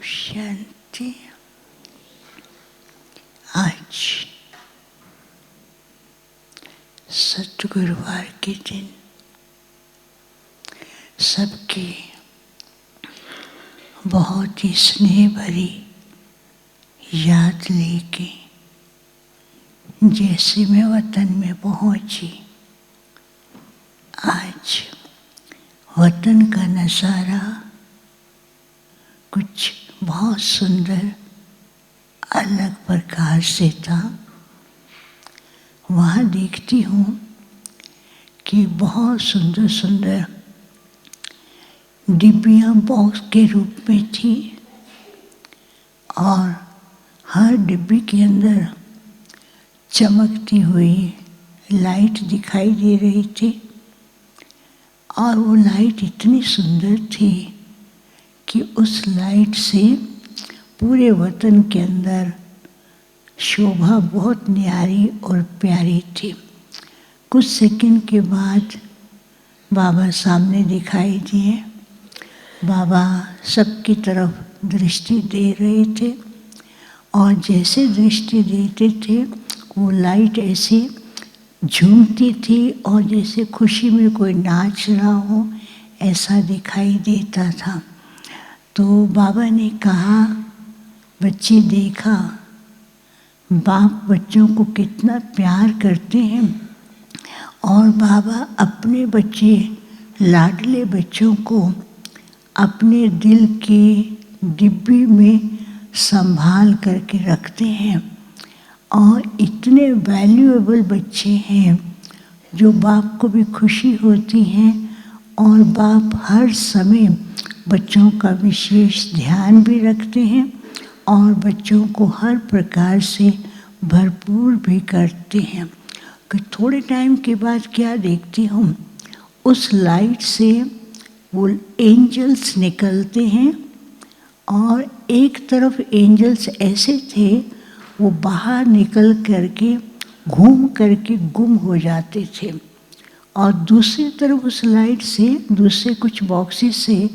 शांति। आज सतगुरुवार के दिन सबकी बहुत ही स्नेह भरी याद लेके जैसे मैं वतन में पहुंची, आज वतन का नज़ारा कुछ बहुत सुंदर अलग प्रकार से था। वहाँ देखती हूँ कि बहुत सुंदर सुंदर डिब्बियाँ बॉक्स के रूप में थी और हर डिब्बी के अंदर चमकती हुई लाइट दिखाई दे रही थी और वो लाइट इतनी सुंदर थी कि उस लाइट से पूरे वतन के अंदर शोभा बहुत न्यारी और प्यारी थी। कुछ सेकंड के बाद बाबा सामने दिखाई दिए। बाबा सबकी तरफ दृष्टि दे रहे थे और जैसे दृष्टि देते थे वो लाइट ऐसे झूमती थी और जैसे खुशी में कोई नाच रहा हो ऐसा दिखाई देता था। तो बाबा ने कहा, बच्चे देखा बाप बच्चों को कितना प्यार करते हैं और बाबा अपने बच्चे लाडले बच्चों को अपने दिल की डिब्बी में संभाल करके रखते हैं और इतने वैल्यूएबल बच्चे हैं जो बाप को भी खुशी होती है और बाप हर समय बच्चों का विशेष ध्यान भी रखते हैं और बच्चों को हर प्रकार से भरपूर भी करते हैं। कि थोड़े टाइम के बाद क्या देखती हूँ, उस लाइट से वो एंजल्स निकलते हैं और एक तरफ एंजल्स ऐसे थे वो बाहर निकल करके घूम करके गुम हो जाते थे और दूसरी तरफ उस लाइट से दूसरे कुछ बॉक्सेस से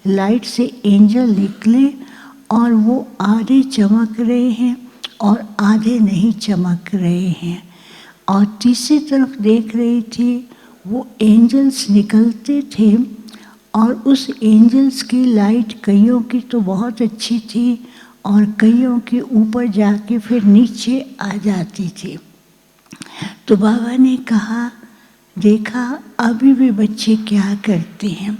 लाइट से एंजल निकले और वो आधे चमक रहे हैं और आधे नहीं चमक रहे हैं। और तीसरी तरफ देख रही थी वो एंजल्स निकलते थे और उस एंजल्स की लाइट कईयों की तो बहुत अच्छी थी और कईयों के ऊपर जाके फिर नीचे आ जाती थी। तो बाबा ने कहा, देखा अभी भी बच्चे क्या करते हैं।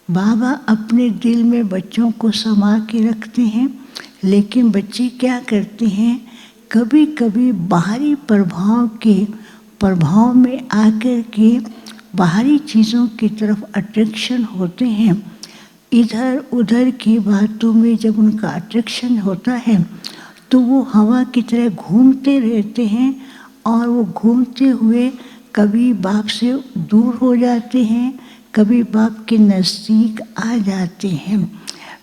बाबा अपने दिल में बच्चों को समा के रखते हैं, लेकिन बच्चे क्या करते हैं, कभी कभी बाहरी प्रभाव में आकर के बाहरी चीज़ों की तरफ अट्रैक्शन होते हैं। इधर उधर की बातों में जब उनका अट्रैक्शन होता है तो वो हवा की तरह घूमते रहते हैं और वो घूमते हुए कभी बाप से दूर हो जाते हैं, कभी बाप के नज़दीक आ जाते हैं।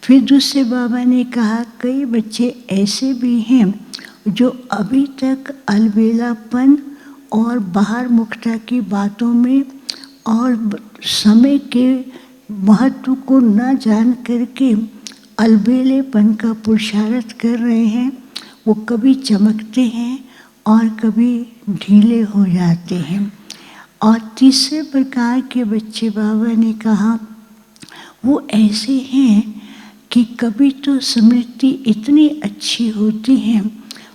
फिर दूसरे बाबा ने कहा, कई बच्चे ऐसे भी हैं जो अभी तक अलबेलापन और बाहर मुक्ता की बातों में और समय के महत्व को न जान करके अलबेलेपन का पुरुषार्थ कर रहे हैं। वो कभी चमकते हैं और कभी ढीले हो जाते हैं। और तीसरे प्रकार के बच्चे बाबा ने कहा वो ऐसे हैं कि कभी तो स्मृति इतनी अच्छी होती है,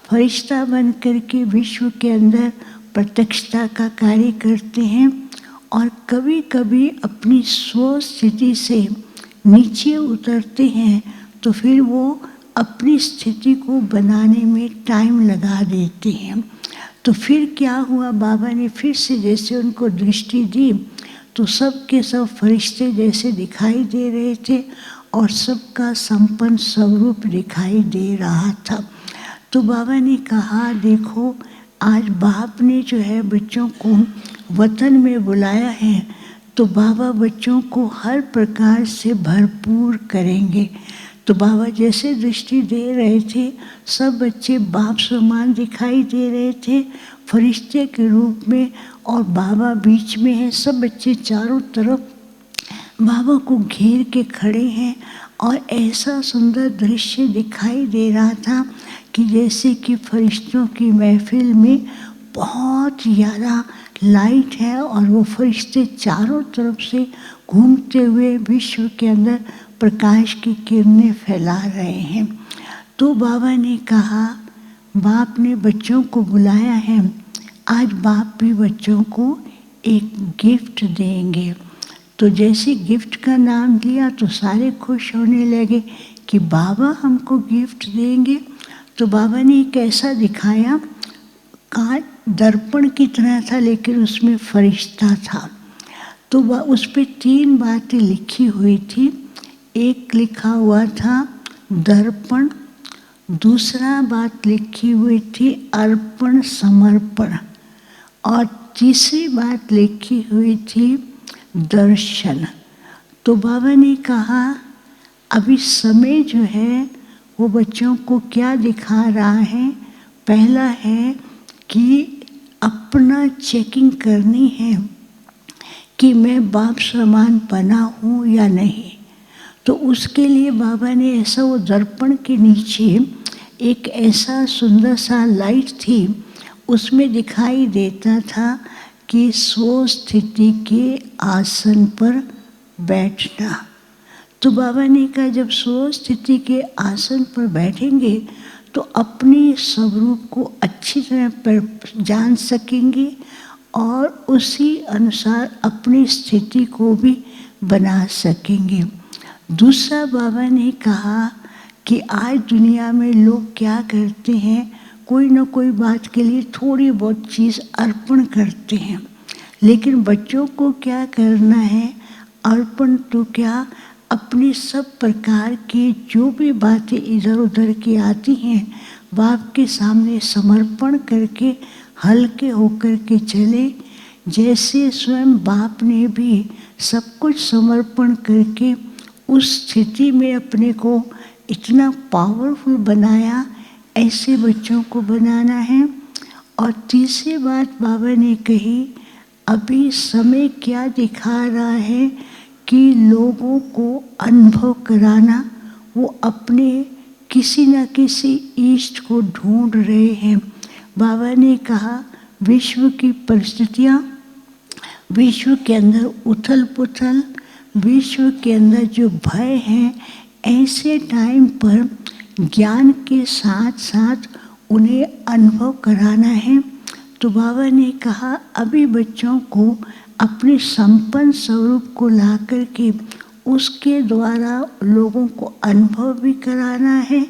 फरिश्ता बन करके विश्व के अंदर प्रत्यक्षता का कार्य करते हैं और कभी कभी अपनी स्व स्थिति से नीचे उतरते हैं तो फिर वो अपनी स्थिति को बनाने में टाइम लगा देते हैं। तो फिर क्या हुआ, बाबा ने फिर से जैसे उनको दृष्टि दी तो सब के सब फरिश्ते जैसे दिखाई दे रहे थे और सबका संपन्न स्वरूप दिखाई दे रहा था। तो बाबा ने कहा, देखो आज बाप ने जो है बच्चों को वतन में बुलाया है तो बाबा बच्चों को हर प्रकार से भरपूर करेंगे। तो बाबा जैसे दृष्टि दे रहे थे सब बच्चे बाप समान दिखाई दे रहे थे फरिश्ते के रूप में और बाबा बीच में है। सब बच्चे चारों तरफ बाबा को घेर के खड़े हैं और ऐसा सुंदर दृश्य दिखाई दे रहा था कि जैसे कि फरिश्तों की महफिल में बहुत ज़्यादा लाइट है और वो फरिश्ते चारों तरफ से घूमते हुए विश्व के अंदर प्रकाश की किरणें फैला रहे हैं। तो बाबा ने कहा, बाप ने बच्चों को बुलाया है, आज बाप भी बच्चों को एक गिफ्ट देंगे। तो जैसे गिफ्ट का नाम दिया तो सारे खुश होने लगे कि बाबा हमको गिफ्ट देंगे। तो बाबा ने एक ऐसा दिखाया, कांच दर्पण की तरह था लेकिन उसमें फरिश्ता था। तो वह उस पर 3 बातें लिखी हुई थी। एक लिखा हुआ था दर्पण, दूसरा बात लिखी हुई थी अर्पण समर्पण, और तीसरी बात लिखी हुई थी दर्शन। तो बाबा ने कहा अभी समय जो है वो बच्चों को क्या दिखा रहा है, पहला है कि अपना चेकिंग करनी है कि मैं बाप समान बना हूँ या नहीं। तो उसके लिए बाबा ने ऐसा, वो दर्पण के नीचे एक ऐसा सुंदर सा लाइट थी, उसमें दिखाई देता था कि स्व स्थिति के आसन पर बैठना। तो बाबा ने कहा जब स्व स्थिति के आसन पर बैठेंगे तो अपने स्वरूप को अच्छी तरह पर जान सकेंगे और उसी अनुसार अपनी स्थिति को भी बना सकेंगे। दूसरा बाबा ने कहा कि आज दुनिया में लोग क्या करते हैं, कोई ना कोई बात के लिए थोड़ी बहुत चीज़ अर्पण करते हैं, लेकिन बच्चों को क्या करना है, अर्पण तो क्या, अपनी सब प्रकार की जो भी बातें इधर उधर की आती हैं बाप के सामने समर्पण करके हल्के होकर के चले। जैसे स्वयं बाप ने भी सब कुछ समर्पण करके उस स्थिति में अपने को इतना पावरफुल बनाया, ऐसे बच्चों को बनाना है। और तीसरी बात बाबा ने कही, अभी समय क्या दिखा रहा है कि लोगों को अनुभव कराना, वो अपने किसी न किसी इष्ट को ढूंढ रहे हैं। बाबा ने कहा विश्व की परिस्थितियाँ, विश्व के अंदर उथल पुथल, विश्व के अंदर जो भय हैं, ऐसे टाइम पर ज्ञान के साथ साथ उन्हें अनुभव कराना है। तो बाबा ने कहा अभी बच्चों को अपने संपन्न स्वरूप को ला करके उसके द्वारा लोगों को अनुभव भी कराना है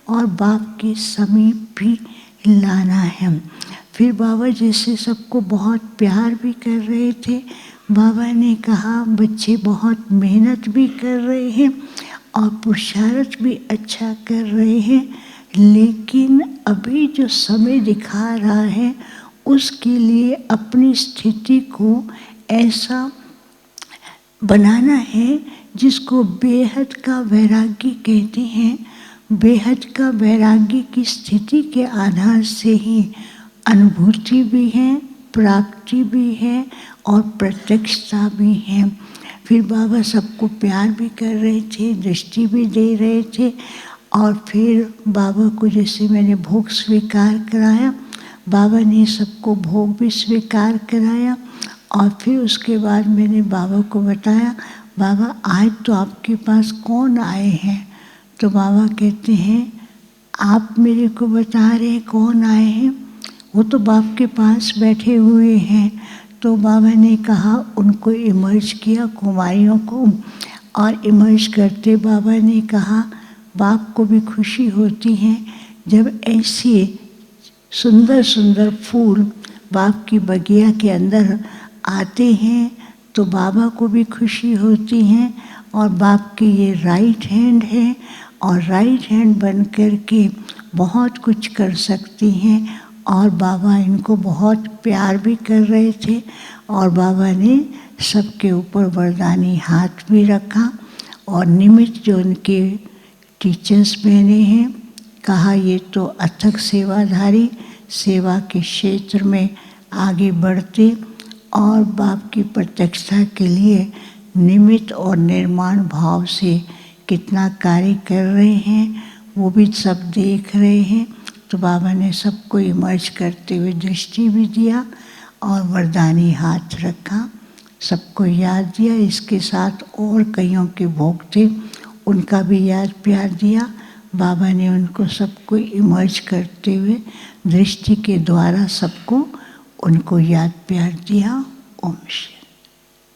और बाप के समीप भी लाना है। फिर बाबा जैसे सबको बहुत प्यार भी कर रहे थे, बाबा ने कहा बच्चे बहुत मेहनत भी कर रहे हैं और पुरुषार्थ भी अच्छा कर रहे हैं, लेकिन अभी जो समय दिखा रहा है उसके लिए अपनी स्थिति को ऐसा बनाना है जिसको बेहद का वैराग्य कहते हैं। बेहद का वैराग्य की स्थिति के आधार से ही अनुभूति भी है, प्राप्ति भी है और प्रत्यक्षता भी है। फिर बाबा सबको प्यार भी कर रहे थे, दृष्टि भी दे रहे थे। और फिर बाबा को जैसे मैंने भोग स्वीकार कराया, बाबा ने सबको भोग भी स्वीकार कराया। और फिर उसके बाद मैंने बाबा को बताया, बाबा आज तो आपके पास कौन आए हैं? तो बाबा कहते हैं आप मेरे को बता रहे हैं कौन आए हैं? वो तो बाप के पास बैठे हुए हैं। तो बाबा ने कहा उनको इमर्ज किया, कुमारियों को, और इमर्ज करते बाबा ने कहा बाप को भी खुशी होती है जब ऐसे सुंदर सुंदर फूल बाप की बगिया के अंदर आते हैं, तो बाबा को भी खुशी होती है। और बाप के ये राइट हैंड है और राइट हैंड बन कर के बहुत कुछ कर सकती हैं। और बाबा इनको बहुत प्यार भी कर रहे थे और बाबा ने सबके ऊपर वरदानी हाथ भी रखा और निमित्त जो उनके टीचर्स बने हैं, कहा ये तो अथक सेवाधारी, सेवा के क्षेत्र में आगे बढ़ते और बाप की प्रत्यक्षता के लिए निमित्त और निर्माण भाव से कितना कार्य कर रहे हैं वो भी सब देख रहे हैं। तो बाबा ने सबको इमर्ज करते हुए दृष्टि भी दिया और वरदानी हाथ रखा, सबको याद दिया। इसके साथ और कईयों के भोग थे, उनका भी याद प्यार दिया। बाबा ने उनको सबको इमर्ज करते हुए दृष्टि के द्वारा सबको उनको याद प्यार दिया। ओम शांति।